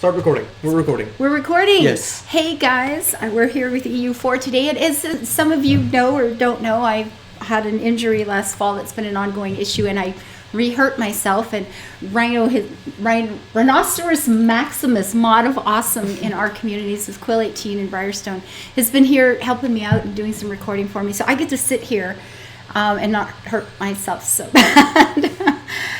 Start recording. We're recording. We're recording. Yes. Hey guys, we're here with EU4 today. And as some of you know or don't know, I had an injury last fall that's been an ongoing issue, and I re-hurt myself. And Rhino, Rhinoceros Maximus, mod of awesome in our communities with Quill 18 in Briarstone, has been here helping me out and doing some recording for me. So I get to sit here and not hurt myself so bad.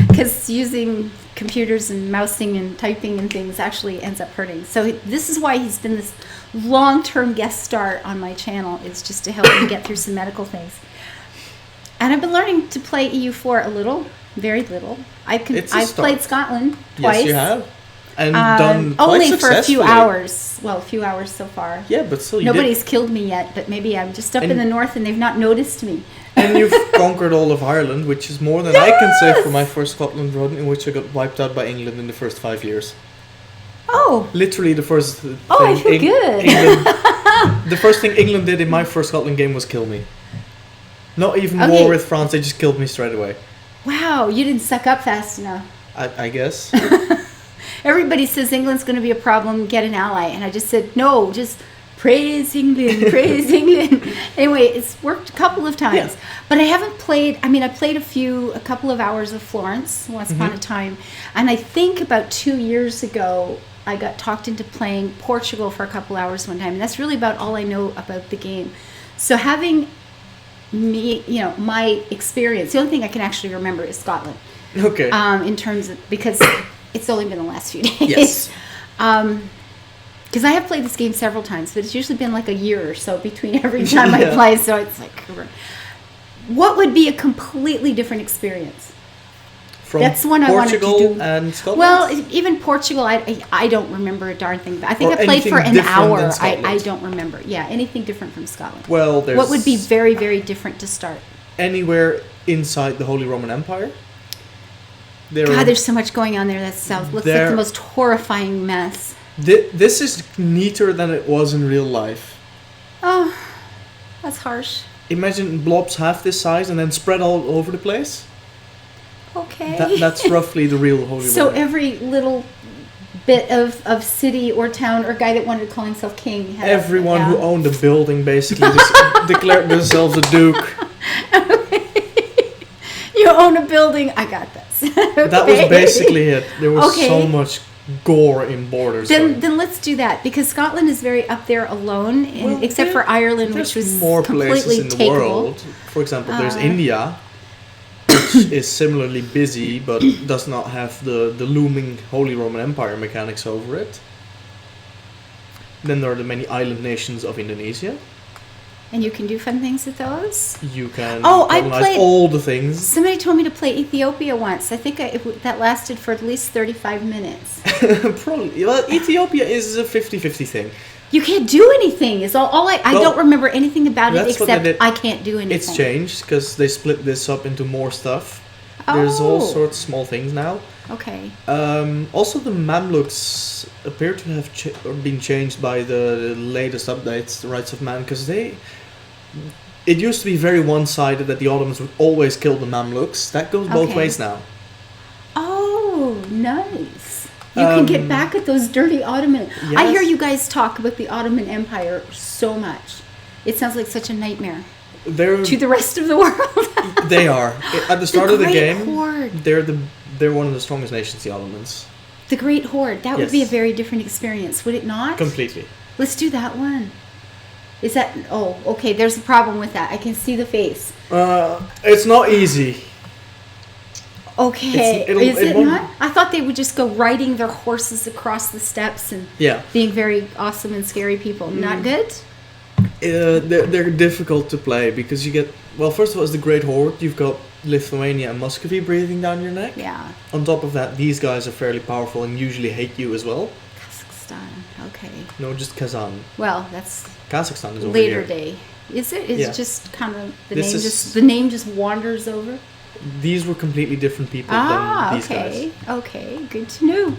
Because using computers and mousing and typing and things actually ends up hurting. So this is why he's been this long-term guest star on my channel, is just to help me get through some medical things. And I've been learning to play EU4 a little, very little. I've played Scotland twice. Yes, you have. And done quite only for a few successfully. hours. Well, a few hours so far. Yeah, but still, Nobody's killed me yet, but maybe I'm just up in the north and they've not noticed me. And you've conquered all of Ireland, which is more than I can say for my first Scotland run, in which I got wiped out by England in the first 5 years. Oh. Literally the first thing. Oh, I feel good. The first thing England did in my first Scotland game was kill me. Not even war with France, they just killed me straight away. Wow, you didn't suck up fast enough. I guess. Everybody says England's going to be a problem, get an ally. And I just said, no, just praise England, praise England. Anyway, it's worked a couple of times. Yeah. But I haven't played, I played a couple of hours of Florence once upon a time. And I think about 2 years ago, I got talked into playing Portugal for a couple hours one time. And that's really about all I know about the game. So having my experience, the only thing I can actually remember is Scotland. Okay. In terms of, because it's only been the last few days. Yes. Because I have played this game several times, but it's usually been like a year or so between every time I play, so it's like, what would be a completely different experience? From That's one I wanted to Portugal do. and Scotland? Well, even Portugal, I don't remember a darn thing. I think Or I played for an anything different hour. than Scotland? I don't remember. Yeah, anything different from Scotland. Well, there's What would be very, very different to start? anywhere inside the Holy Roman Empire. God, there's so much going on there. That sounds looks like the most horrifying mess. This is neater than it was in real life. Oh, that's harsh. Imagine blobs half this size and then spread all over the place. Okay. That's roughly the real Holy Roman. So every little bit of city or town or guy that wanted to call himself king had everyone who owned a building basically declared themselves a duke. You own a building. I got this. Okay. That was basically it. There was so much gore in Borders. Then let's do that, because Scotland is very up there alone, except for Ireland, which was more completely places in the takeable. world. For example, there's India, which is similarly busy but does not have the looming Holy Roman Empire mechanics over it. Then there are the many island nations of Indonesia. And you can do fun things with those? You can I colonize played all the things. Somebody told me to play Ethiopia once. I think that lasted for at least 35 minutes. Probably. Well, Ethiopia is a 50-50 thing. You can't do anything. Is all I don't remember anything about it except I can't do anything. It's changed because they split this up into more stuff. There's all sorts of small things now. Okay. Also, the Mamluks appear to have been changed by the latest updates, the Rights of Man, because it used to be very one-sided that the Ottomans would always kill the Mamluks. That goes both ways now. Oh, nice. You can get back at those dirty Ottoman. Yes. I hear you guys talk about the Ottoman Empire so much. It sounds like such a nightmare to the rest of the world. They are. At the start of the game, Horde. they're one of the strongest nations, the Ottomans. The Great Horde. That would be a very different experience, would it not? Completely. Let's do that one. Is that... Oh, okay, there's a problem with that. I can see the face. It's not easy. Okay, is it not? I thought they would just go riding their horses across the steppes and being very awesome and scary people. Not good? They're difficult to play because you get... Well, first of all, it's the Great Horde. You've got Lithuania and Muscovy breathing down your neck. Yeah. On top of that, these guys are fairly powerful and usually hate you as well. Kazakhstan, okay. No, just Kazan. Well, that's... Kazakhstan is over later here. Day. Is it? It's just kind of... The name just wanders over? These were completely different people than these guys. Okay, good to know.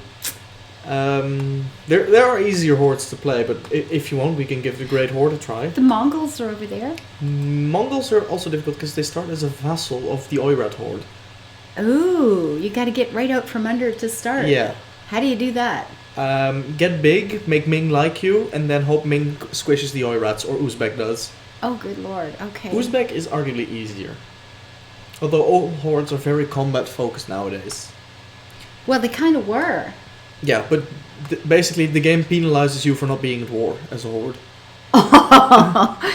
There are easier hordes to play, but if you want, we can give the Great Horde a try. The Mongols are over there. Mongols are also difficult because they start as a vassal of the Oirat Horde. Ooh, you got to get right out from under to start. Yeah. How do you do that? Get big, make Ming like you, and then hope Ming squishes the Oirats, or Uzbek does. Oh, good lord. Okay. Uzbek is arguably easier. Although all hordes are very combat focused nowadays. Well, they kind of were. Yeah, but basically the game penalizes you for not being at war as a horde.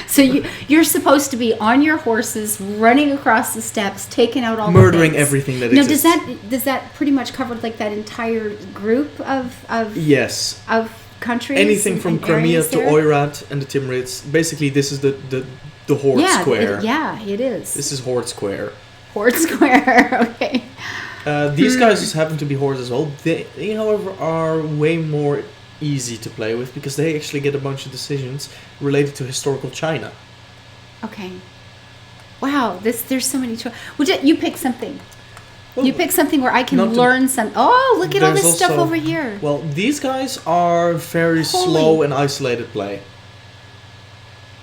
So you're supposed to be on your horses, running across the steppes, taking out all murdering the things. everything that now, exists. does that pretty much cover like that entire group of Yes. of countries? Anything from and Crimea areas to there? Oirat and the Timurids. Basically, this is the Horde Square. It is. This is Horde Square. Horde Square. Okay. These guys just happen to be hordes as well. They, however, are way more easy to play with because they actually get a bunch of decisions related to historical China. Okay. Wow. There's so many choices. You pick something. Well, you pick something where I can learn some. Oh, look at all this stuff over here. Well, these guys are very slow and isolated play.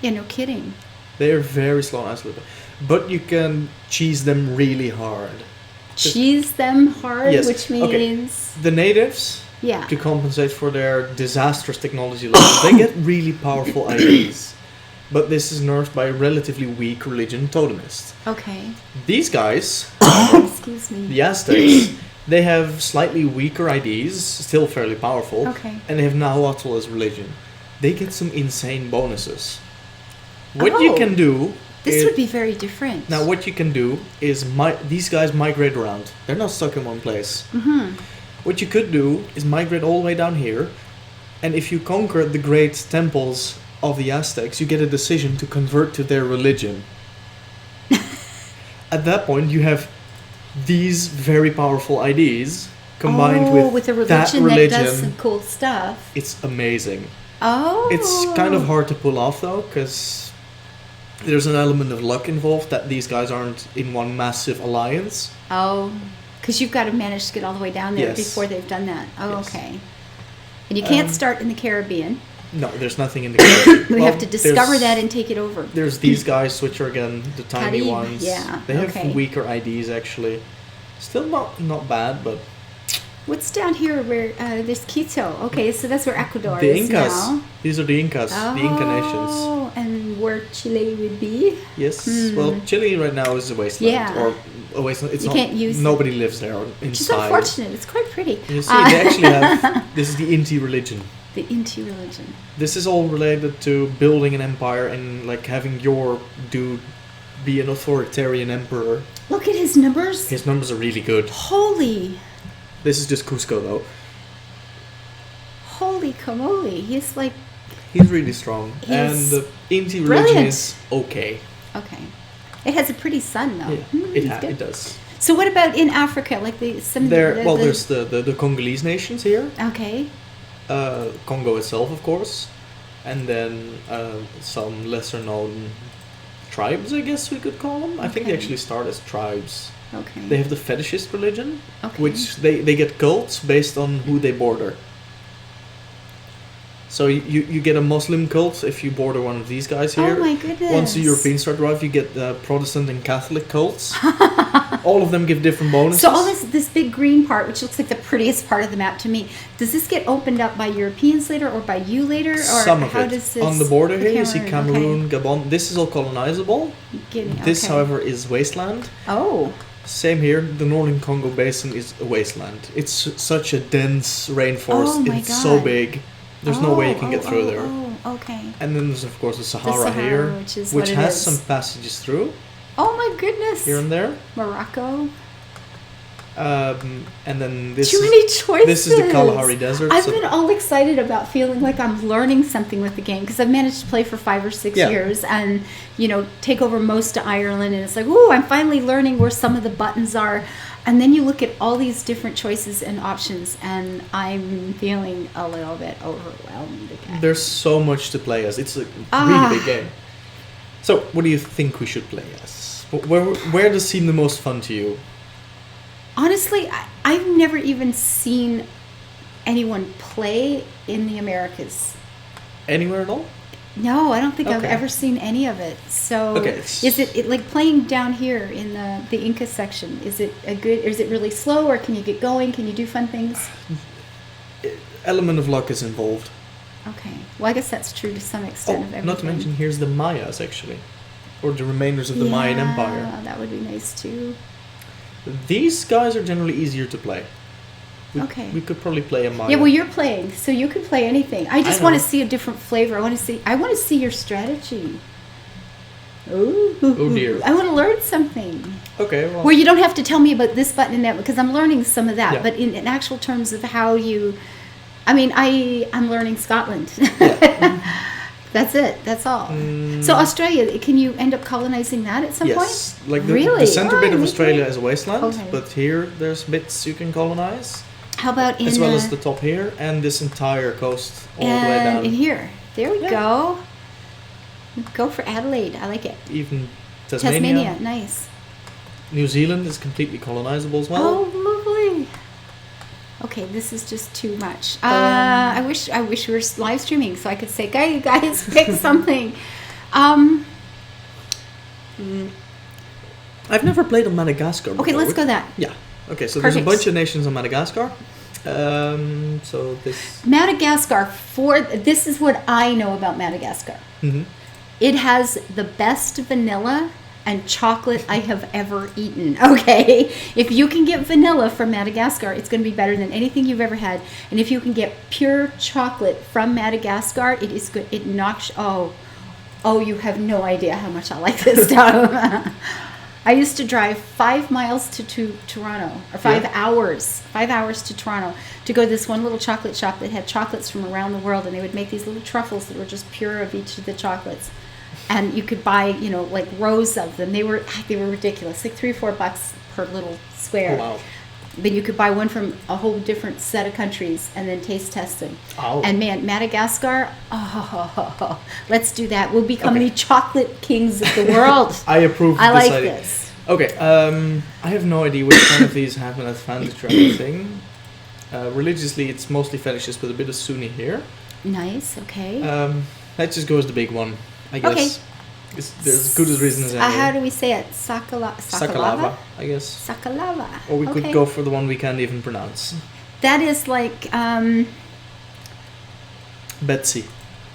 Yeah, no kidding. They are very slow and isolated, but you can cheese them really hard. Cheese them hard, Yes. which means The natives, yeah. to compensate for their disastrous technology levels, they get really powerful IDs. But this is nerfed by a relatively weak religion totemist. Okay. These guys, Excuse me. the Aztecs, they have slightly weaker IDs, still fairly powerful, Okay. and they have Nahuatl as religion. They get some insane bonuses. What you can do... This would be very different. Now, what you can do is these guys migrate around. They're not stuck in one place. Mm-hmm. What you could do is migrate all the way down here, and if you conquer the great temples of the Aztecs, you get a decision to convert to their religion. At that point, you have these very powerful IDs combined with a that religion religion. that does some cool stuff. It's amazing. Oh. It's kind of hard to pull off though, because there's an element of luck involved that these guys aren't in one massive alliance. Oh, because you've got to manage to get all the way down there Yes. before they've done that. Oh, Yes. okay. And you can't start in the Caribbean. No, there's nothing in the Caribbean. We have to discover there's- that and take it over. There's these guys, which are again the tiny Carib, ones. yeah, They have okay. weaker IDs actually. Still not bad, but What's down here where there's Quito? Okay, so that's where Ecuador the is Incas. now. These are the Incas, the Inca nations. Oh, and where Chile would be? Yes. Well, Chile right now is a wasteland, Yeah. or a wasteland. It's You not. can't use it. Nobody lives there Which is inside. unfortunate. It's quite pretty. You see, they actually have. This is the Inti religion. The Inti religion. This is all related to building an empire and like having your dude be an authoritarian emperor. Look at his numbers. His numbers are really good. Holy This is just Cusco though. camole. He's like, He's really strong. He's And the Inti religion brilliant. is okay. okay. It has a pretty sun though. Yeah, It's good. it does. So what about in Africa? Like some of There's the Congolese nations here. Okay. Congo itself, of course. And then some lesser known tribes, I guess we could call them. I think they Okay. actually start as tribes. Okay. They have the fetishist religion, Okay. which they get cults based on who they border. So you get a Muslim cult if you border one of these guys here. Oh my goodness. Once the Europeans start to arrive, you get Protestant and Catholic cults. All of them give different bonuses. So all this big green part, which looks like the prettiest part of the map to me, does this get opened up by Europeans later or by you later? Or Some of how it. does this On the border here, you see Cameroon, Cameroon, Gabon. This is all colonizable. This, okay. however, is wasteland. Oh. Same here. The northern Congo basin is a wasteland. It's such a dense rainforest. Oh my It's so God. big. There's no way you can get through there. Oh, okay. And then there's of course the Sahara, Sahara, here, which is which what it has is. some passages through Oh my goodness. here and there. Morocco. And then this Too is, many choices. this is the Kalahari Desert. I've so- been all excited about feeling like I'm learning something with the game because I've managed to play for 5 or 6 Yeah. years and, take over most of Ireland. And it's like, ooh, I'm finally learning where some of the buttons are. And then you look at all these different choices and options, and I'm feeling a little bit overwhelmed again. There's so much to play as. It's a Ah. really big game. So, what do you think we should play as? Where does seem the most fun to you? Honestly, I've never even seen anyone play in the Americas. Anywhere at all? No, I don't think I've Okay. ever seen any of it. So, Okay, is it like playing down here in the Inca section? Is it a good? Or is it really slow, or can you get going? Can you do fun things? element of luck is involved. Okay. Well, I guess that's true to some extent of everything. Not to mention, here's the Mayas, actually. Or the remainders of the Mayan Empire. Yeah, that would be nice too. These guys are generally easier to play. Okay. We could probably play a Maya. Yeah, well, you're playing, so you can play anything. I just want to see a different flavor. I want to see your strategy. Ooh. Oh dear. I want to learn something. Okay, well. Where you don't have to tell me about this button and that, because I'm learning some of that. Yeah. But in actual terms of how you, I mean, I'm learning Scotland. Yeah. That's it. That's all. So Australia, can you end up colonizing that at some point? Yes. Like Really? the center bit of Oh, Australia okay. is a wasteland, Okay. but here there's bits you can colonize. How about in As well as the top here and this entire coast all the way down. in here? There we Yeah. go. Go for Adelaide. I like it. Even Tasmania. Nice. New Zealand is completely colonizable as well. Oh, lovely. Okay, this is just too much. I wish we were live streaming so I could say, guys, pick something. I've never played on Madagascar before. Okay, let's go that. Yeah. Okay, so there's a Perfect. bunch of nations on Madagascar. So this... Madagascar, this is what I know about Madagascar. Mhm. It has the best vanilla and chocolate I have ever eaten. Okay, if you can get vanilla from Madagascar, it's going to be better than anything you've ever had. And if you can get pure chocolate from Madagascar, it is good. It knocks. Oh, you have no idea how much I like this stuff. I used to drive 5 miles to Toronto, or 5 hours, 5 hours to Toronto to go to this one little chocolate shop that had chocolates from around the world, and they would make these little truffles that were just pure of each of the chocolates. And you could buy, like rows of them. They were ridiculous, like $3 or $4 per little square. Oh, wow. Then you could buy one from a whole different set of countries and then taste test them. Oh. And man, Madagascar, let's do that. We'll become the chocolate kings of the world. I approve I of like this idea. this. Okay, I have no idea which one of these have an advantage or anything. Religiously, it's mostly fetishes with a bit of Sunni here. Nice, okay. Let's just go as the big one, I guess. Okay. There's as good as reason as any. How do we say it? Sakalava? I guess. Sakalava. Or we could go for the one we can't even pronounce. That is like, Betsy.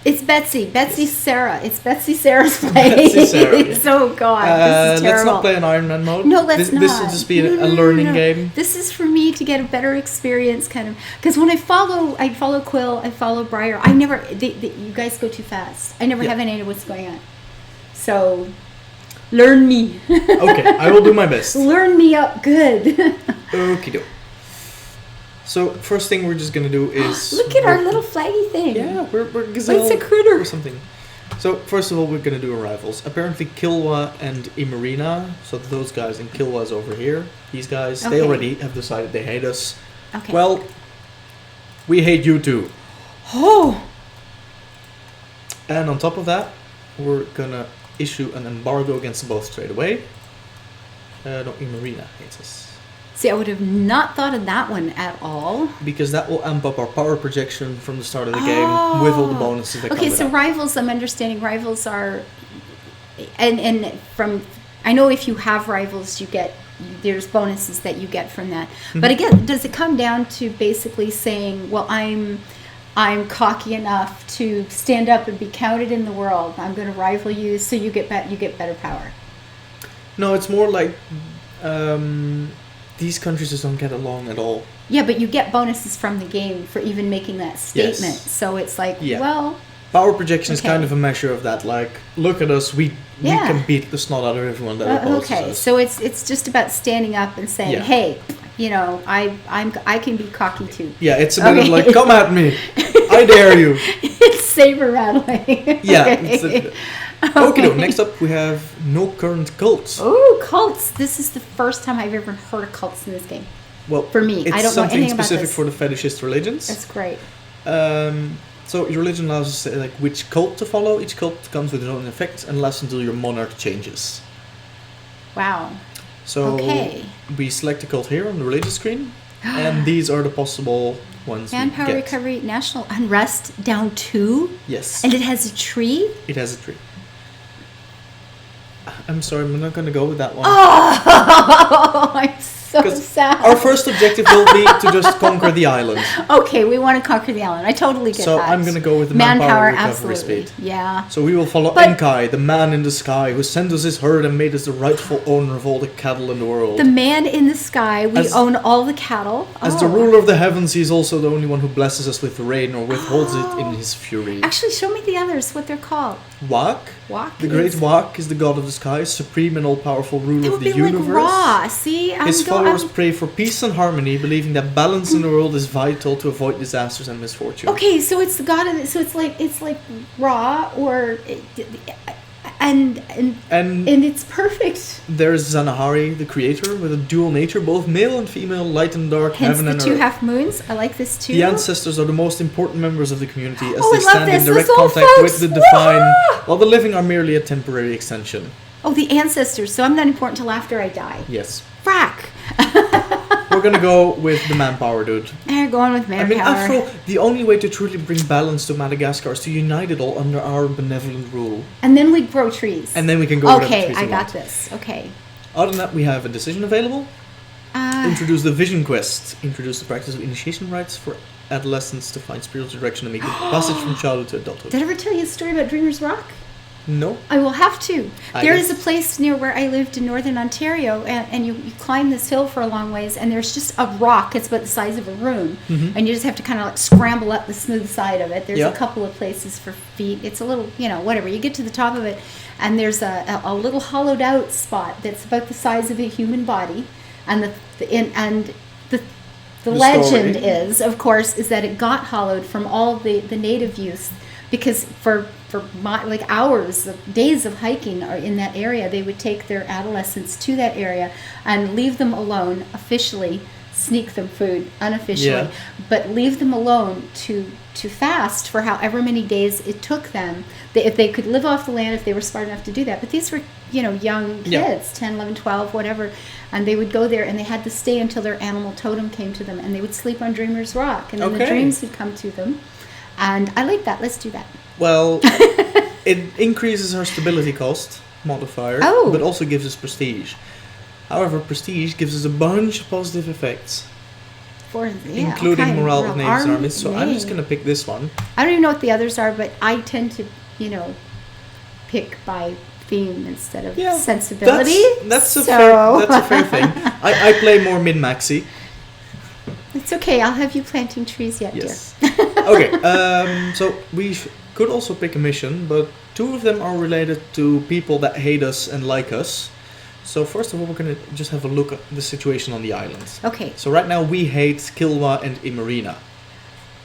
it's Betsy. Betsy Yes. Sarah. It's Betsy Sarah's play. Betsy Sarah, yeah. So, God, this is terrible. Let's not play an Iron Man mode. No, let's not. This will just be a No. learning game. This is for me to get a better experience, kind of. Because when I follow Quill, I follow Briar. I never, you guys go too fast. I never have any idea what's going on. So, learn me. Okay, I will do my best. Learn me up good. Okie doke. So, first thing we're just gonna do is... Look at our little flaggy thing. Yeah, we're gazelle It's a critter. or something. So, first of all, we're gonna do arrivals. Apparently, Kilwa and Imarina, so those guys, and Kilwa's over here. These guys, they Okay. already have decided they hate us. Okay. Well, we hate you too. Oh. And on top of that, we're gonna issue an embargo against them both straight away. No, Imarina hates us. See, I would have not thought of that one at all. Because that will amp up our power projection from the start of the game with all the bonuses that come Okay, with so that. rivals, I'm understanding rivals are, and from, I know if you have rivals, there's bonuses that you get from that. But again, does it come down to basically saying, well, I'm cocky enough to stand up and be counted in the world. I'm going to rival you, so you get better power. No, it's more like these countries just don't get along at all. Yeah, but you get bonuses from the game for even making that statement. Yes. So it's like, Yeah. well, Power projection is Okay. kind of a measure of that. Like, look at us, we Yeah. can beat the snot out of everyone that opposes okay. us. So it's just about standing up and saying, Yeah. hey, I can be cocky too. Yeah, it's a bit of Okay. like, come at me, I dare you. It's saber rattling. Yeah. Okay. Okay. Next up, we have no current cults. Oh, cults. This is the first time I've ever heard of cults in this game. Well, For me, it's I don't know something anything about specific this. for the fetishist religions. That's great. So your religion allows us to say like which cult to follow. Each cult comes with its own effects and lasts until your monarch changes. Wow. So Okay. we select a cult here on the religious screen, and these are the possible ones. Manpower we get. recovery, national unrest down 2, Yes, and it has a tree. it has a tree. I'm sorry, I'm not going to go with that one. Oh, I'm so 'Cause sad. our first objective will be to just conquer the island. Okay, we want to conquer the island. I totally get So that. I'm going to go with the manpower recovery absolutely. speed. Yeah. So we will follow But- Enkai, the man in the sky, who sent us his herd and made us the rightful owner of all the cattle in the world. The man in the sky. We own all the cattle. As the ruler of the heavens, he is also the only one who blesses us with rain or withholds it in his fury. Actually, show me the others. What they're called. Wak, Wak. the great Wak, is the god of the sky, supreme and all-powerful ruler That of would the be like universe. Ra. See, His followers pray for peace and harmony, believing that balance in the world is vital to avoid disasters and misfortune. Okay, so it's the god of it. So it's like Ra or and it's perfect. There's Zanahari, the creator, with a dual nature, both male and female, light and dark, Hence heaven the and two earth. half moons. I like this too. The ancestors are the most important members of the community as Oh, they I love stand in this. direct Let's go, contact folks. with the divine, Woohoo! while the living are merely a temporary extension. Oh, the ancestors. So I'm not important till after I die. Yes. Frack. We're gonna go with the manpower, dude. They're going with I mean, manpower. after all, the only way to truly bring balance to Madagascar is to unite it all under our benevolent rule. And then we grow trees. And then we can go whatever Okay, trees I we got want. this. Okay. Other than that, we have a decision available. Introduce the vision quest. Introduce the practice of initiation rites for adolescents to find spiritual direction and make the passage from childhood to adulthood. Did I ever tell you a story about Dreamer's Rock? No. I will have to. I There guess. is a place near where I lived in northern Ontario, and you climb this hill for a long ways, and there's just a rock. It's about the size of a room, and you just have to kind of like scramble up the smooth side of it. There's Yeah. a couple of places for feet. It's a little, whatever. You get to the top of it, and there's a little hollowed out spot that's about the size of a human body, and the legend story. of course, is that it got hollowed from all the native youth, because for hours, days of hiking are in that area, they would take their adolescents to that area and leave them alone, officially sneak them food unofficially, Yeah. but leave them alone to fast for however many days it took them. If they could live off the land, if they were smart enough to do that. But these were young kids, Yeah. 10, 11, 12, whatever, and they would go there and they had to stay until their animal totem came to them, and they would sleep on Dreamer's Rock, and then the Okay. dreams would come to them. And I like that. Let's do that. Well, it increases our stability cost modifier, Oh. but also gives us prestige. However, prestige gives us a bunch of positive effects, including morale of natives and armies. So I'm just going to pick this one. I don't even know what the others are, but I tend to, pick by theme instead of Yeah, sensibility. That's a So- fair thing. I play more min-maxi. It's okay. I'll have you planting trees yet, Yes. Okay. So we could also pick a mission, but two of them are related to people that hate us and like us. So first of all, we're gonna just have a look at the situation on the island. dear. Okay. So right now we hate Kilwa and Imarina.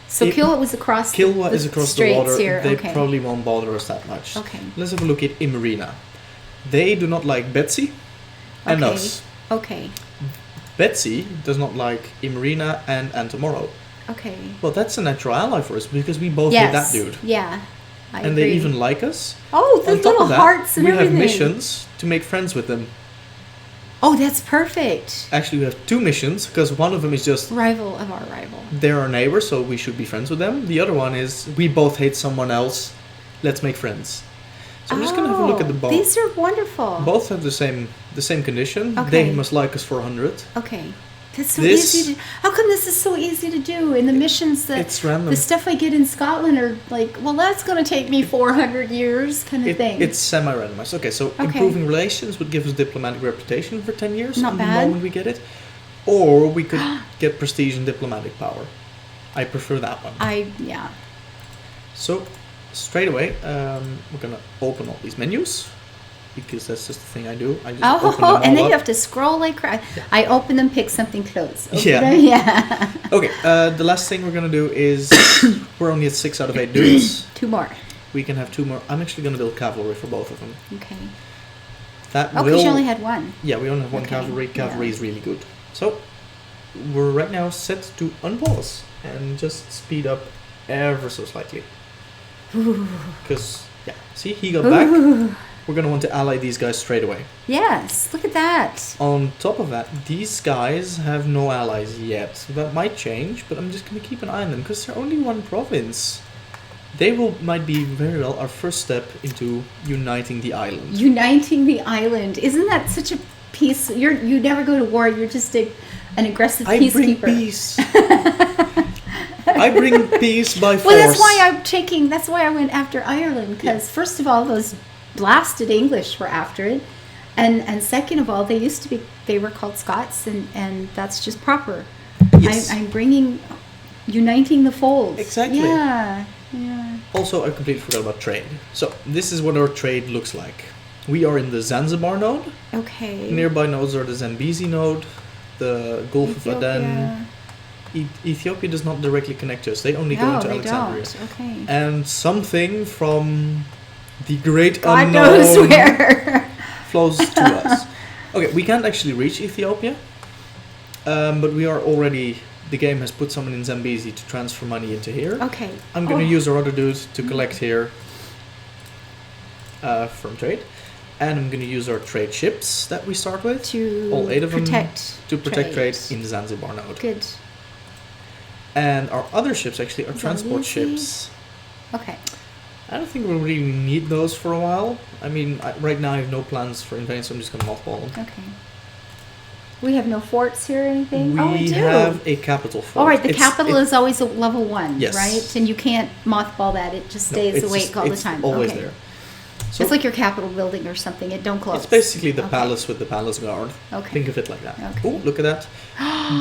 So Kilwa was across Kilwa the is across the straits water. here. They Okay. probably won't bother us that much. Okay. Let's have a look at Imarina. They do not like Betsy and Okay. us. Okay. Betsy does not like Imarina and Antomorrow. Okay. Well, that's a natural ally for us because we both hate that Yes. dude. Yeah. I And agree. they even like us. Oh, the On top little of that, hearts and we everything. have missions to make friends with them. Oh, that's perfect. Actually, we have two missions because one of them is just Rival of our rival. they're our neighbors, so we should be friends with them. The other one is we both hate someone else. Let's make friends. So I'm just gonna have a look at the both. These are wonderful. Both have the same condition. Okay. They must like us for 100. Okay. That's so This- easy to. How come this is so easy to do in the missions that It's random. the stuff I get in Scotland are like, well, that's going to take me 400 years kind of thing. It's semi-randomized. Okay, so Okay. improving relations would give us diplomatic reputation for 10 years Not on bad. the moment we get it. Or we could get prestige and diplomatic power. I prefer that one. Yeah. So, straight away, we're going to open all these menus. Because that's just the thing I do. I just open them all and then up. you have to scroll like crap. I open them, pick something, close. Open Yeah. them, yeah. Okay, the last thing we're going to do is we're only at 6 out of 8 dudes. 2 more. We can have 2 more. I'm actually going to build cavalry for both of them. Okay. That Oh, will... because you only had one. Yeah, we only have one Okay, cavalry. Cavalry yeah. is really good. So, we're right now set to unpause and just speed up ever so slightly. Because, yeah, see, he got back. We're going to want to ally these guys straight away. Yes, look at that. On top of that, these guys have no allies yet. So that might change, but I'm just going to keep an eye on them because they're only one province. They might be very well our first step into uniting the island. Uniting the island. Isn't that such a peace. You never go to war. You're just an aggressive I bring peacekeeper. peace. I bring peace by force. Well, that's why I went after Ireland, because first of all, those blasted English were after it, and second of all, they were called Scots, and that's just proper. Yes. I'm uniting the folds. Exactly. Yeah. Also, I completely forgot about trade. So this is what our trade looks like. We are in the Zanzibar node. Okay. Nearby nodes are the Zambezi node, the Gulf of Aden. Ethiopia does not directly connect to us. They only go into Alexandria. Don't. Okay. And something from the great God unknown knows where flows to us. Okay, we can't actually reach Ethiopia, but we are already. The game has put someone in Zambezi to transfer money into here. Okay. I'm going to use our other dude to collect here from trade. And I'm going to use our trade ships that we start with. All 8 of them. To protect trade in the Zanzibar node. Good. And our other ships actually are transport ships. Okay. I don't think we'll really need those for a while. I mean, right now I have no plans for invading, so I'm just going to mothball them. Okay. We have no forts here or anything? We do. have a capital fort. All right, the capital is always a level 1, yes. right? And you can't mothball that. It just stays awake all the time. It's always there. So it's like your Capitol building or something. It don't close. It's basically the palace with the palace guard. Okay. Think of it like that. Okay. Oh, look at that.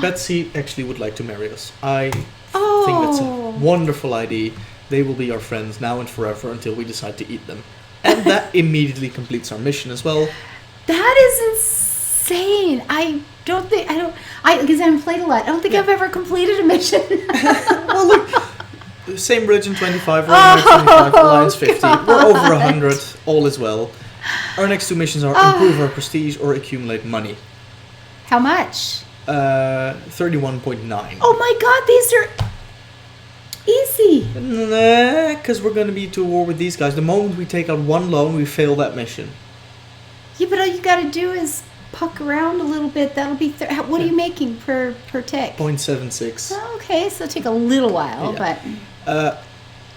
Betsy actually would like to marry us. I think that's a wonderful idea. They will be our friends now and forever until we decide to eat them. And that immediately completes our mission as well. That is insane. Because I haven't played a lot. I don't think I've ever completed a mission. Well, look. Same region 25, we're 125, Alliance 50. God. We're over 100, all is well. Our next 2 missions are improve our prestige or accumulate money. How much? 31.9. Oh my god, these are easy. Nah, because we're going to be to war with these guys. The moment we take out one loan, we fail that mission. Yeah, but all you got to do is puck around a little bit. That'll be... what are you making per tick? 0.76. Oh, okay, so it'll take a little while, but...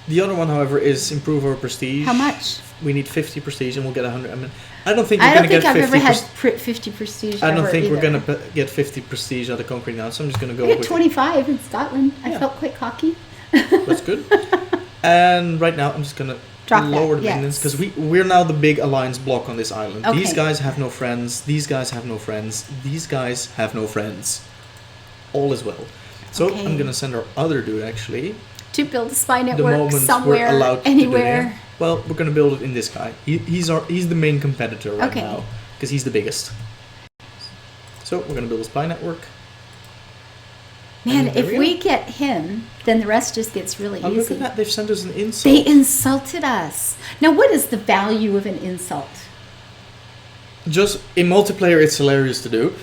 The other one, however, is improve our prestige. How much? We need 50 prestige and we'll get 100. I mean, I don't think I we're don't going to think get I've 50 ever had 50 prestige. I don't think either. we're going to get 50 prestige out of Concrete now, so I'm just going to go I got with 25 in Scotland. I felt quite cocky. That's good. And right now, I'm just going to lower the maintenance because we're now the big alliance block on this island. Okay. These guys have no friends. These guys have no friends. These guys have no friends. All is well. So I'm going to send our other dude actually to build a spy the network moment somewhere, we're allowed anywhere. To do it. Well, we're going to build it in this guy. He's the main competitor right now because he's the biggest. So we're going to build a spy network. Man, if we get him, then the rest just gets really easy. Look at that. They've sent us an insult. They insulted us. Now, what is the value of an insult? Just in multiplayer, it's hilarious to do.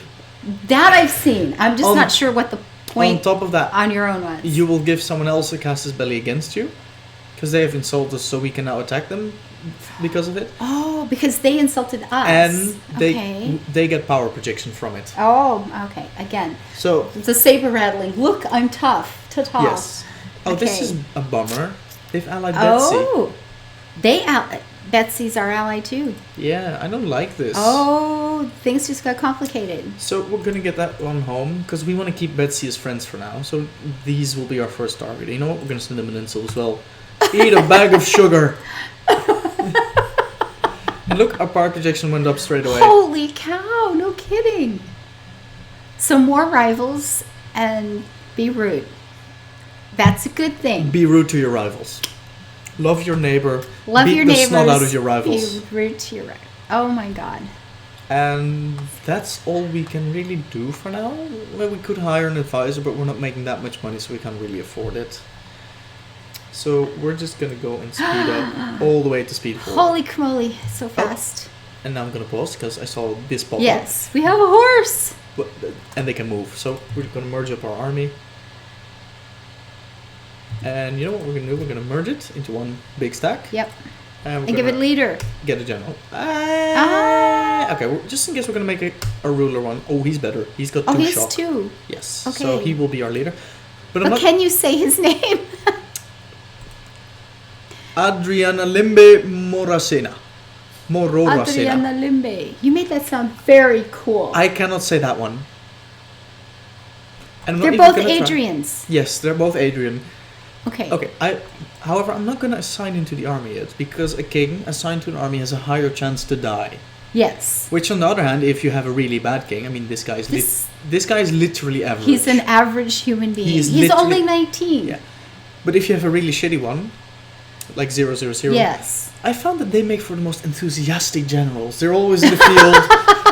That I've seen. I'm just not sure what the point on top of that, on your own ones. You will give someone else a casus belli against you because they have insulted us, so we can now attack them because of it. Oh, because they insulted us. And they get power projection from it. Oh, okay. Again. So it's a saber rattling. Look, I'm tough. Ta-ta. Yes. Oh, this is a bummer. They've allied Betsy. Oh, Betsy's our ally too. Yeah, I don't like this. Oh, things just got complicated. So we're gonna get that one home because we want to keep Betsy as friends for now. So these will be our first target. You know what? We're gonna send them an insult as well. Eat a bag of sugar. And look, our power projection went up straight away. Holy cow! No kidding. So more rivals and be rude. That's a good thing. Be rude to your rivals. Love your neighbor. Love beat your the neighbors. snot out of your rivals. Be rude to your rivals. Oh my god. And that's all we can really do for now. Well, we could hire an advisor, but we're not making that much money, so we can't really afford it. So we're just gonna go and speed up all the way to speed 4. Holy camoly, so fast. And now I'm gonna pause because I saw this pop up. Yes, we have a horse. And they can move. So we're gonna merge up our army. And you know what we're gonna do? We're gonna merge it into one big stack. Yep. And give it a leader. Get a general. Okay, just in case we're gonna make a ruler one. Oh, he's better. He's got 2 he has shock. 2. Yes. Okay. So he will be our leader. But can you say his name? Adriana Limbe Moracena. Morora Sena. Adriana Limbe. You made that sound very cool. I cannot say that one. And I'm They're not even both gonna try. Adrians. Yes, they're both Adrian. Okay. Okay, however, I'm not going to assign into the army yet, because a king assigned to an army has a higher chance to die. Yes. Which, on the other hand, if you have a really bad king, I mean, this guy is literally average. He's an average human being. He's He's literally- only 19. Yeah. But if you have a really shitty one, like 000, Yes. I found that they make for the most enthusiastic generals. They're always in the field,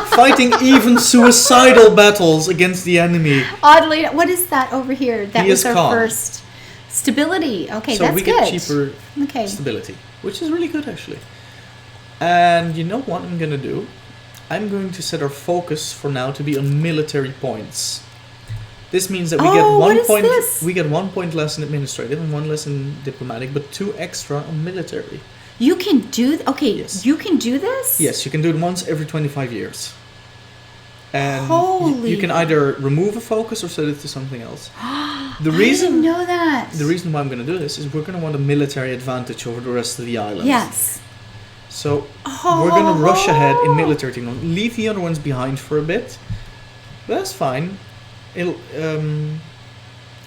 fighting even suicidal battles against the enemy. Oddly, what is that over here? That He was is our calm. first stability. Okay, So that's we good. get cheaper Okay. stability, which is really good actually. And you know what I'm gonna do? I'm going to set our focus for now to be on military points. This means that we get Oh, one what is point. this? We get 1 point less in administrative and 1 less in diplomatic, but 2 extra on military. You can do. Okay, Yes. you can do this. Yes, you can do it once every 25 years. And Holy. you can either remove a focus or set it to something else. The I reason didn't know that. the reason why I'm going to do this is we're going to want a military advantage over the rest of the island. Yes. So we're going to rush ahead in military technology. Leave the other ones behind for a bit. That's fine. It'll oh,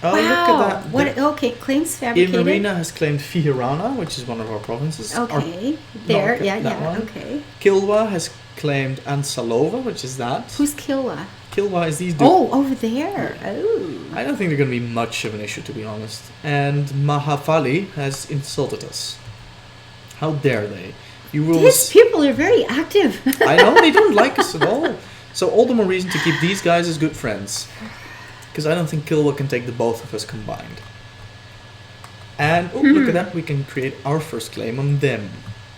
Wow. look at that. What? Okay, claims fabricated. Marina has claimed Fihirana, which is one of our provinces. Okay. There. okay, yeah. that Yeah. one. Okay. Kilwa has claimed Ansalova, which is that. Who's Kilwa? Kilwa is these Oh, over there. Oh. I don't think they're going to be much of an issue, to be honest. And Mahafali has insulted us. How dare they? You will. These people are very active. I know, they don't like us at all. So all the more reason to keep these guys as good friends. Because I don't think Kilwa can take the both of us combined. And, oh, look at that, we can create our first claim on them.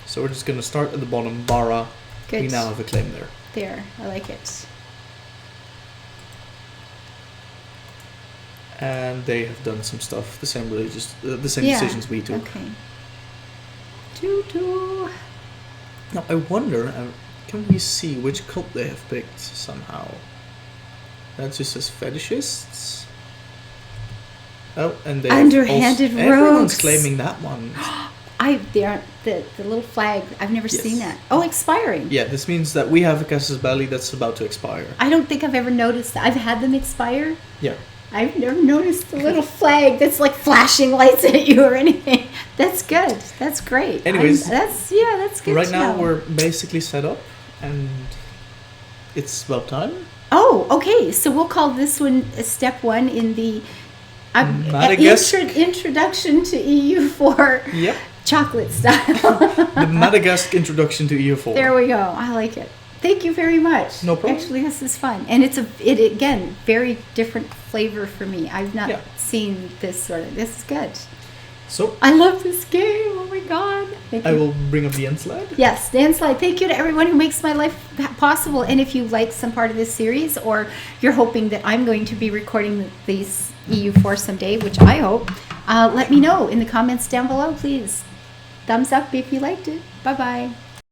So we're just going to start at the bottom, Bara. Good. We now have a claim there. There. I like it. And they have done some stuff, the same Yeah. decisions we took. Okay. Tutu. Now, I wonder, can we see which cult they have picked somehow? That just says fetishists. Oh, and they Underhanded everyone's rogues. claiming that one. They aren't the little flag. I've never Yes. seen that. Oh, expiring. Yeah, this means that we have a Casus Belli that's about to expire. I don't think I've ever noticed that. I've had them expire. Yeah. I've never noticed the little flag that's like flashing lights at you or anything. That's good. That's great. Anyways, that's good. Right to now know. we're basically set up, and it's about time. Oh, okay. So we'll call this one step 1 in the Madagascar. introduction to EU4 Yep. chocolate style. The Madagascar introduction to EU4. There we go. I like it. Thank you very much. No problem. Actually, this is fun, and it again very different flavor for me. I've not seen this sort of. This is good. So I love this game. Oh my god. Thank I you. will bring up the end slide. Yes, Dan Slide. Thank you to everyone who makes my life possible. And if you like some part of this series, or you're hoping that I'm going to be recording these EU4 someday, which I hope, let me know in the comments down below, please. Thumbs up if you liked it. Bye bye.